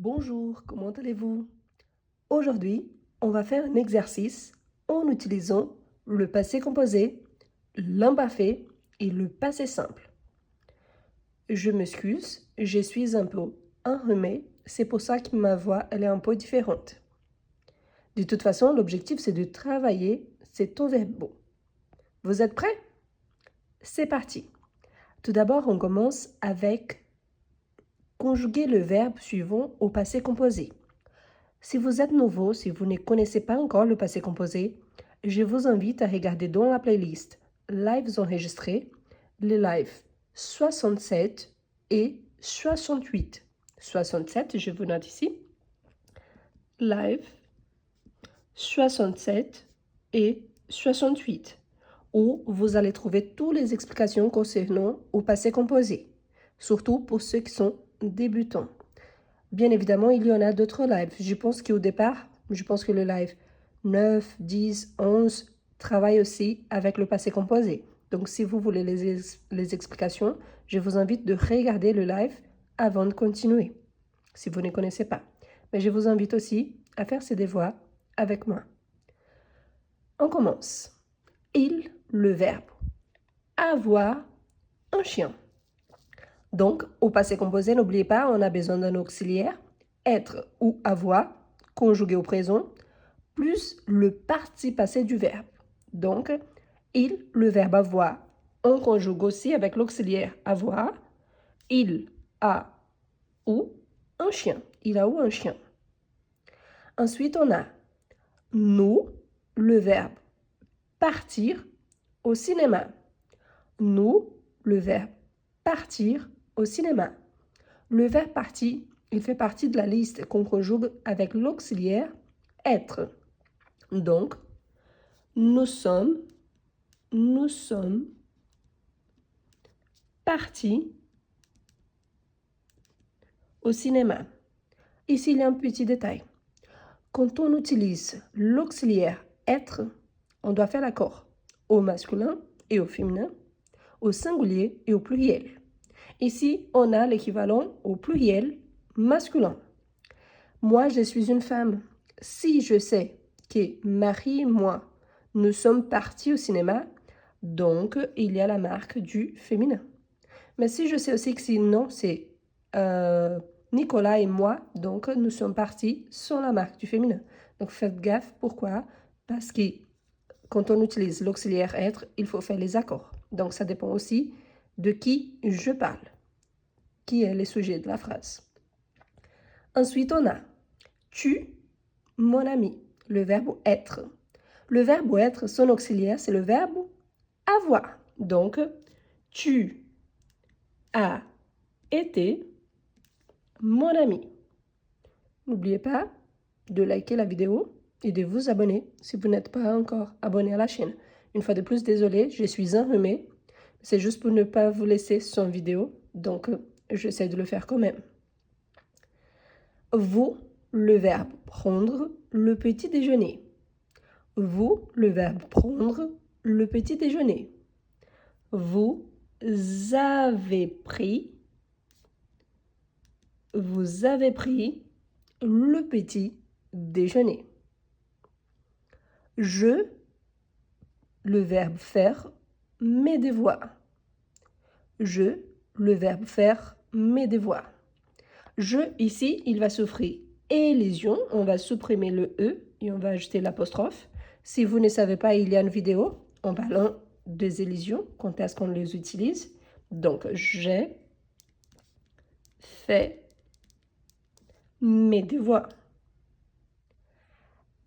Bonjour, comment allez-vous? Aujourd'hui, on va faire un exercice en utilisant le passé composé, l'imparfait et le passé simple. Je m'excuse, je suis un peu enrhumée, c'est pour ça que ma voix elle est un peu différente. De toute façon, l'objectif c'est de travailler ces tons verbaux. Vous êtes prêts? C'est parti. Tout d'abord, on commence avec conjuguer le verbe suivant au passé composé. Si vous êtes nouveau, si vous ne connaissez pas encore le passé composé, je vous invite à regarder dans la playlist Lives enregistrés, les lives 67 et 68. 67, je vous note ici. Live 67 et 68, où vous allez trouver toutes les explications concernant au passé composé, surtout pour ceux qui sont débutants. Bien évidemment, il y en a d'autres lives. Je pense qu'au départ, que le live 9, 10, 11 travaille aussi avec le passé composé. Donc, si vous voulez les explications, je vous invite de regarder le live avant de continuer, si vous ne connaissez pas. Mais je vous invite aussi à faire ces devoirs avec moi. On commence. Il, le verbe. Avoir un chien. Donc, au passé composé, n'oubliez pas, on a besoin d'un auxiliaire, être ou avoir, conjugué au présent, plus le parti passé du verbe. Donc, il, le verbe avoir, on conjugue aussi avec l'auxiliaire avoir. Il a ou un chien. Il a ou un chien. Ensuite, on a nous, le verbe partir au cinéma. Nous, le verbe partir au cinéma. Le verbe partir, il fait partie de la liste qu'on conjugue avec l'auxiliaire être. Donc, nous sommes partis au cinéma. Ici, il y a un petit détail. Quand on utilise l'auxiliaire être, on doit faire l'accord au masculin et au féminin, au singulier et au pluriel. Ici, on a l'équivalent au pluriel masculin. Moi, je suis une femme. Si je sais que Marie et moi, nous sommes partis au cinéma, donc il y a la marque du féminin. Mais si je sais aussi que sinon, c'est Nicolas et moi, donc nous sommes partis sans la marque du féminin. Donc faites gaffe, pourquoi? Parce que quand on utilise l'auxiliaire être, il faut faire les accords. Donc ça dépend aussi de qui je parle, qui est le sujet de la phrase. Ensuite, on a tu, mon ami, le verbe être. Le verbe être, son auxiliaire, c'est le verbe avoir. Donc, tu as été mon ami. N'oubliez pas de liker la vidéo et de vous abonner si vous n'êtes pas encore abonné à la chaîne. Une fois de plus, désolé, je suis enrhumée. C'est juste pour ne pas vous laisser sans vidéo, donc j'essaie de le faire quand même. Vous, le verbe prendre le petit déjeuner. Vous, le verbe prendre le petit déjeuner. Vous avez pris le petit déjeuner. Je, le verbe faire mes devoirs. Je, le verbe faire mes devoirs. Je, ici, il va souffrir élésion. On va supprimer le E et on va ajouter l'apostrophe. Si vous ne savez pas, il y a une vidéo en parlant des élisions, quand est-ce qu'on les utilise. Donc, j'ai fait mes devoirs.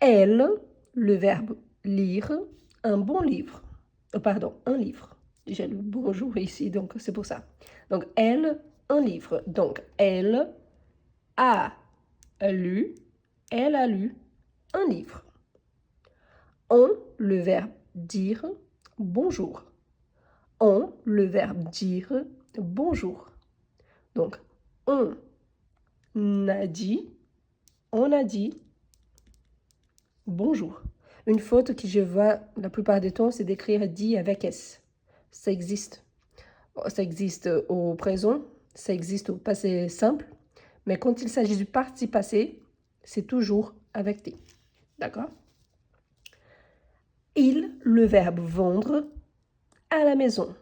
Elle, le verbe lire, un bon livre. Un livre. J'ai le bonjour ici, donc c'est pour ça. Donc, elle, un livre. Donc, elle a lu un livre. On, le verbe dire bonjour. On, le verbe dire bonjour. Donc, on a dit bonjour. Une faute que je vois la plupart du temps, c'est d'écrire dit avec S. Ça existe. Ça existe au présent, ça existe au passé simple, Mais quand il s'agit du participe passé, c'est toujours avec T. D'accord? Il, le verbe vendre, à la maison.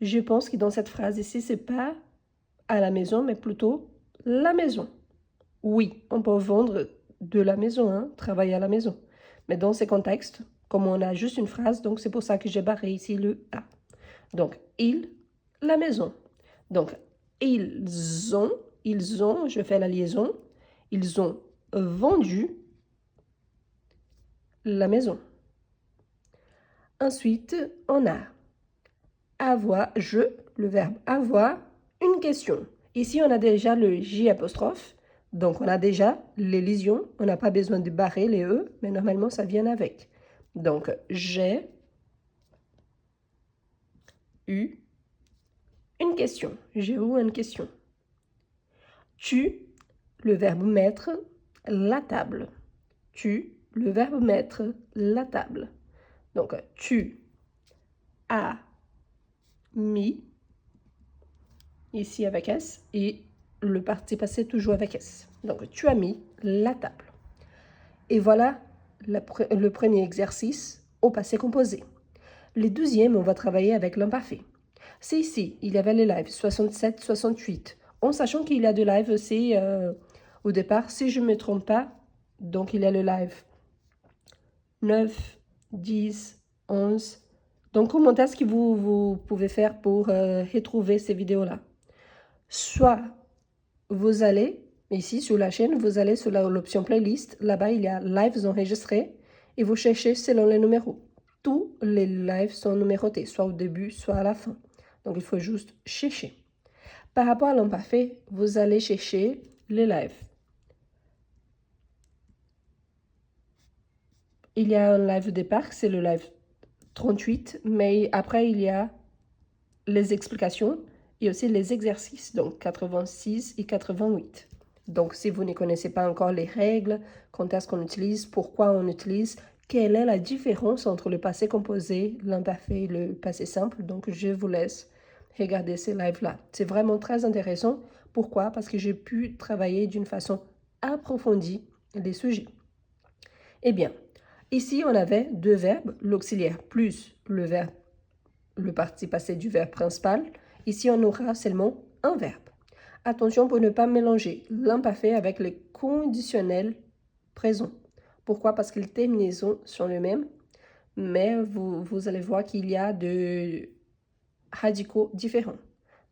Je pense que dans cette phrase ici, c'est pas à la maison, mais plutôt la maison. Oui, on peut vendre de la maison, hein, travailler à la maison. Mais dans ces contextes, comme on a juste une phrase, donc c'est pour ça que j'ai barré ici le A. Donc, il, la maison. Donc, ils ont, je fais la liaison, ils ont vendu la maison. Ensuite, on a avoir, le verbe avoir, une question. Ici, on a déjà le J apostrophe, donc on a déjà l'élision. On n'a pas besoin de barrer les E, mais normalement, ça vient avec. Donc, j'ai eu une question. J'ai eu une question. Tu, le verbe mettre, la table. Tu, le verbe mettre, la table. Donc, tu as mis, ici avec S, et le participe passé toujours avec S. Donc, tu as mis la table. Et voilà le premier exercice au passé composé. Le deuxième, on va travailler avec l'imparfait. C'est ici, il y avait les lives 67, 68. En sachant qu'il y a de live aussi au départ, si je ne me trompe pas, donc il y a le live 9, 10, 11. Donc, comment est-ce que vous pouvez faire pour retrouver ces vidéos-là? Soit vous allez, ici sur la chaîne, vous allez sur l'option playlist. Là-bas, il y a lives enregistrés et vous cherchez selon les numéros. Tous les lives sont numérotés, soit au début, soit à la fin. Donc, il faut juste chercher. Par rapport à l'imparfait, vous allez chercher les lives. Il y a un live de départ, c'est le live 38, mais après, il y a les explications et aussi les exercices, donc 86 et 88. Donc, si vous ne connaissez pas encore les règles, quand est-ce qu'on utilise, pourquoi on utilise, quelle est la différence entre le passé composé, l'imparfait et le passé simple, donc je vous laisse regarder ces lives-là. C'est vraiment très intéressant. Pourquoi? Parce que j'ai pu travailler d'une façon approfondie les sujets. Eh bien, ici, on avait deux verbes, l'auxiliaire plus le participe passé du verbe principal. Ici, on aura seulement un verbe. Attention pour ne pas mélanger l'imparfait avec les conditionnels présents. Pourquoi? Parce que les terminaisons sont les mêmes, mais vous allez voir qu'il y a de radicaux différents.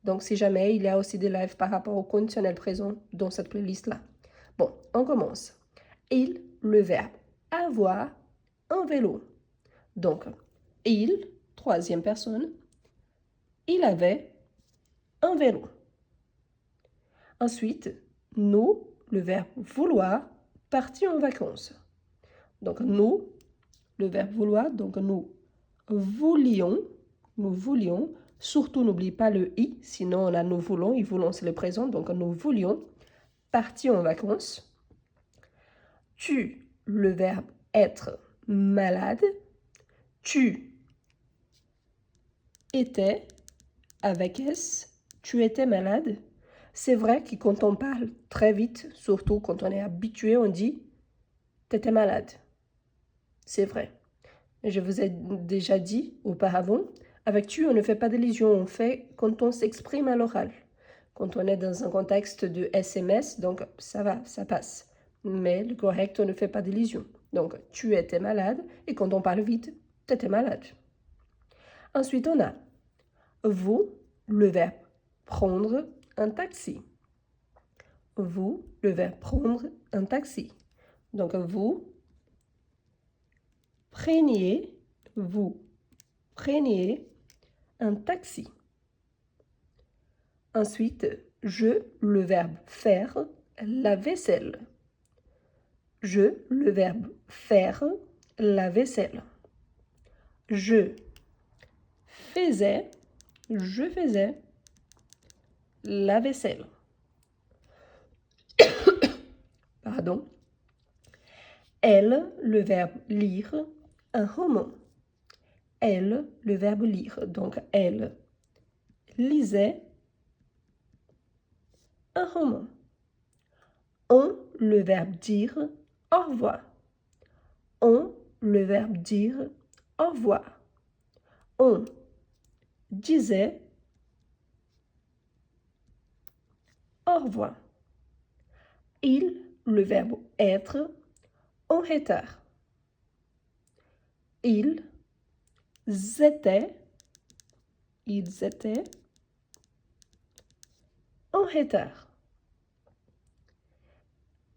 Donc, si jamais, il y a aussi des lives par rapport au conditionnel présent dans cette playlist-là. Bon, on commence. Il, le verbe avoir un vélo. Donc, il, troisième personne, il avait un vélo. Ensuite, nous, le verbe vouloir, partir en vacances. Donc, nous, le verbe vouloir, donc nous voulions, surtout n'oublie pas le i, sinon on a nous voulons, et voulons c'est le présent, donc nous voulions partir en vacances. Tu, le verbe être malade, tu étais, avec S, tu étais malade. C'est vrai que quand on parle très vite, surtout quand on est habitué, on dit « t'étais malade ». C'est vrai. Je vous ai déjà dit auparavant, avec « tu », on ne fait pas d'illusion, on fait quand on s'exprime à l'oral. Quand on est dans un contexte de SMS, donc ça va, ça passe. Mais le correct, on ne fait pas d'illusion. Donc, tu étais malade, et quand on parle vite, t'étais malade. Ensuite, on a vous, le verbe prendre un taxi. Vous, le verbe prendre un taxi. Donc, vous preniez un taxi. Ensuite, je, le verbe faire la vaisselle. Je, le verbe faire la vaisselle. Je faisais la vaisselle. Pardon. Elle, le verbe lire, un roman. Elle, le verbe lire. Donc, elle lisait un roman. On, le verbe dire au revoir. On, le verbe dire au revoir. On disait au revoir. Il, le verbe être, en retard. Ils étaient en retard.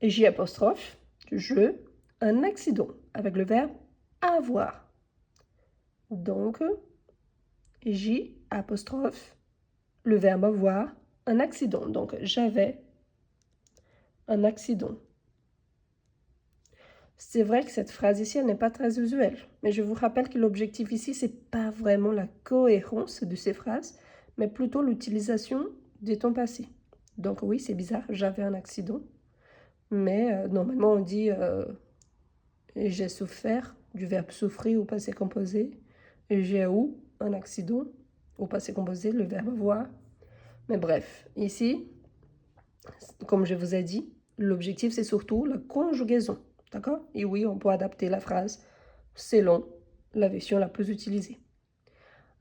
J apostrophe, je, un accident avec le verbe avoir. Donc, J apostrophe, le verbe avoir, un accident. Donc, j'avais un accident. C'est vrai que cette phrase ici, elle n'est pas très usuelle, mais je vous rappelle que l'objectif ici, c'est pas vraiment la cohérence de ces phrases, mais plutôt l'utilisation des temps passés. Donc oui, c'est bizarre, j'avais un accident, mais normalement on dit j'ai souffert, du verbe souffrir au passé composé, et j'ai eu un accident au passé composé, le verbe avoir. Mais bref, ici, comme je vous ai dit, l'objectif c'est surtout la conjugaison. D'accord? Et oui, on peut adapter la phrase selon la version la plus utilisée.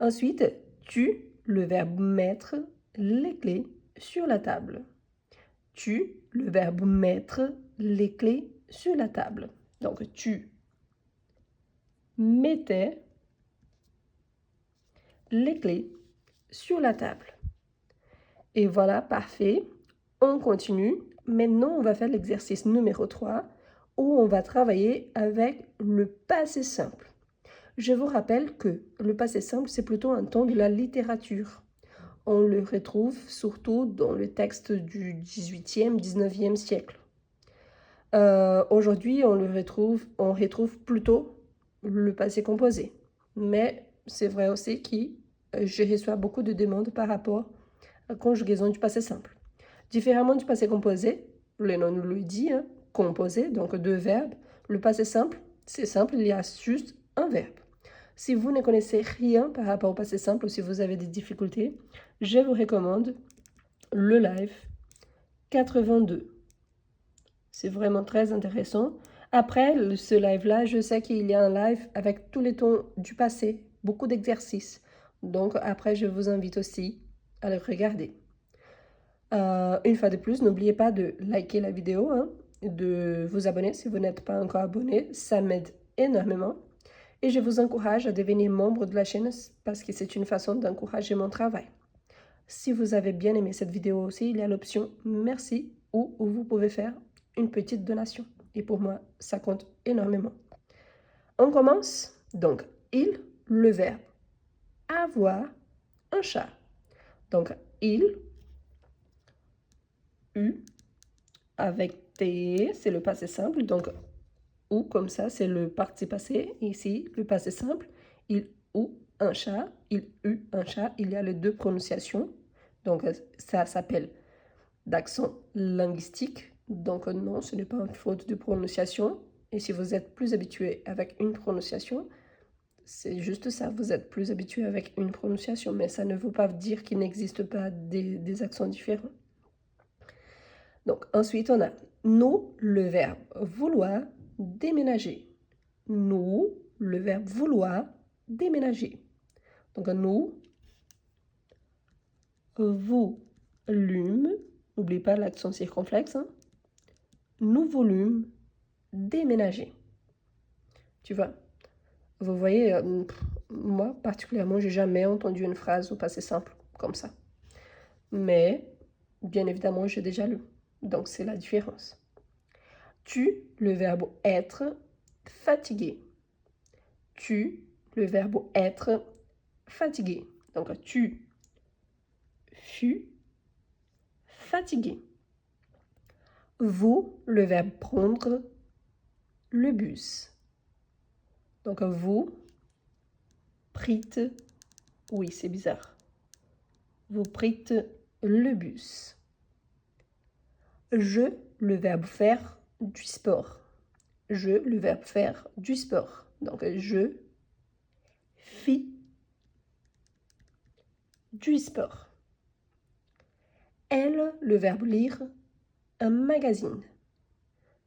Ensuite, tu, le verbe mettre les clés sur la table. Tu, le verbe mettre les clés sur la table. Donc, tu mettais les clés sur la table. Et voilà, parfait. On continue. Maintenant, on va faire l'exercice numéro 3 où on va travailler avec le passé simple. Je vous rappelle que le passé simple, c'est plutôt un temps de la littérature. On le retrouve surtout dans le texte du 18e, 19e siècle. Aujourd'hui, on retrouve plutôt le passé composé. Mais c'est vrai aussi que je reçois beaucoup de demandes par rapport à la conjugaison du passé simple. Différemment du passé composé, le nom nous le dit, hein, composé, donc deux verbes. Le passé simple, c'est simple, il y a juste un verbe. Si vous ne connaissez rien par rapport au passé simple ou si vous avez des difficultés, je vous recommande le live 82. C'est vraiment très intéressant. Après ce live-là, je sais qu'il y a un live avec tous les tons du passé, beaucoup d'exercices. Donc après, je vous invite aussi à le regarder. Une fois de plus, n'oubliez pas de liker la vidéo, hein, de vous abonner si vous n'êtes pas encore abonné, ça m'aide énormément. Et je vous encourage à devenir membre de la chaîne parce que c'est une façon d'encourager mon travail. Si vous avez bien aimé cette vidéo aussi, il y a l'option merci où vous pouvez faire une petite donation. Et pour moi, ça compte énormément. On commence. Donc, il, le verbe avoir un chat. Donc, il, eu, avec T, c'est le passé simple. Donc, ou comme ça, c'est le parti passé. Ici, le passé simple. Il ou un chat. Il eut un chat. Il y a les deux prononciations. Donc, ça s'appelle d'accent linguistique. Donc, non, ce n'est pas une faute de prononciation. Et si vous êtes plus habitué avec une prononciation, c'est juste ça. Vous êtes plus habitué avec une prononciation. Mais ça ne veut pas dire qu'il n'existe pas des accents différents. Donc, ensuite, on a nous, le verbe vouloir, déménager. Nous, le verbe vouloir, déménager. Donc, nous, voulûmes, n'oublie pas l'accent circonflexe, hein. Nous voulûmes déménager. Tu vois, vous voyez, moi particulièrement, j'ai jamais entendu une phrase au passé simple comme ça. Mais, bien évidemment, j'ai déjà lu. Donc, c'est la différence. Tu, le verbe être, fatigué. Tu, le verbe être, fatigué. Donc, tu fus fatigué. Vous, le verbe prendre, le bus. Donc, vous prîtes, oui, c'est bizarre. Vous prîtes le bus. Je, le verbe faire du sport. Je, le verbe faire du sport. Donc, je fis du sport. Elle, le verbe lire, un magazine.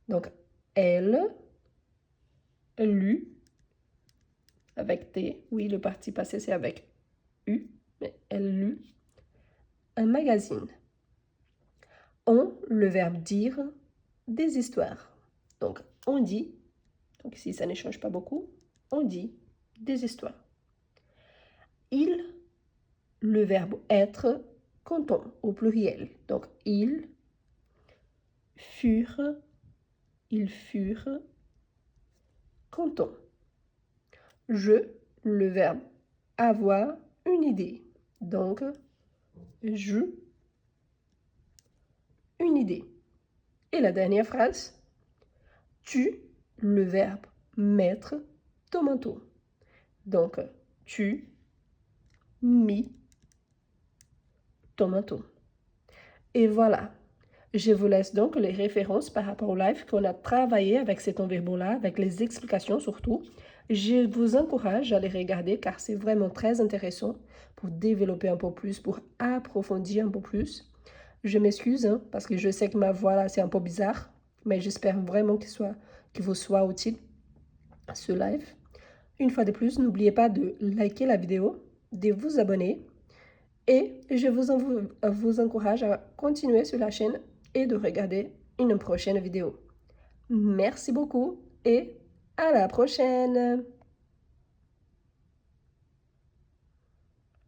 Donc, elle lu, avec T. Oui, le parti passé, c'est avec U, mais elle lut un magazine. On, le verbe dire, des histoires. Donc, on dit, donc ici, ça ne change pas beaucoup, on dit des histoires. Il, le verbe être, comptons au pluriel. Donc, ils furent, comptons. Je, le verbe avoir une idée. Donc, je, une idée. Et la dernière phrase, tu, le verbe mettre ton manteau. Donc, tu mis ton manteau. Et voilà. Je vous laisse donc les références par rapport au live qu'on a travaillé avec cet environnement-là, avec les explications surtout. Je vous encourage à les regarder car c'est vraiment très intéressant pour développer un peu plus, pour approfondir un peu plus. Je m'excuse parce que je sais que ma voix là c'est un peu bizarre, mais j'espère vraiment qu'il vous soit utile ce live. Une fois de plus, n'oubliez pas de liker la vidéo, de vous abonner et je vous encourage à continuer sur la chaîne et de regarder une prochaine vidéo. Merci beaucoup et à la prochaine!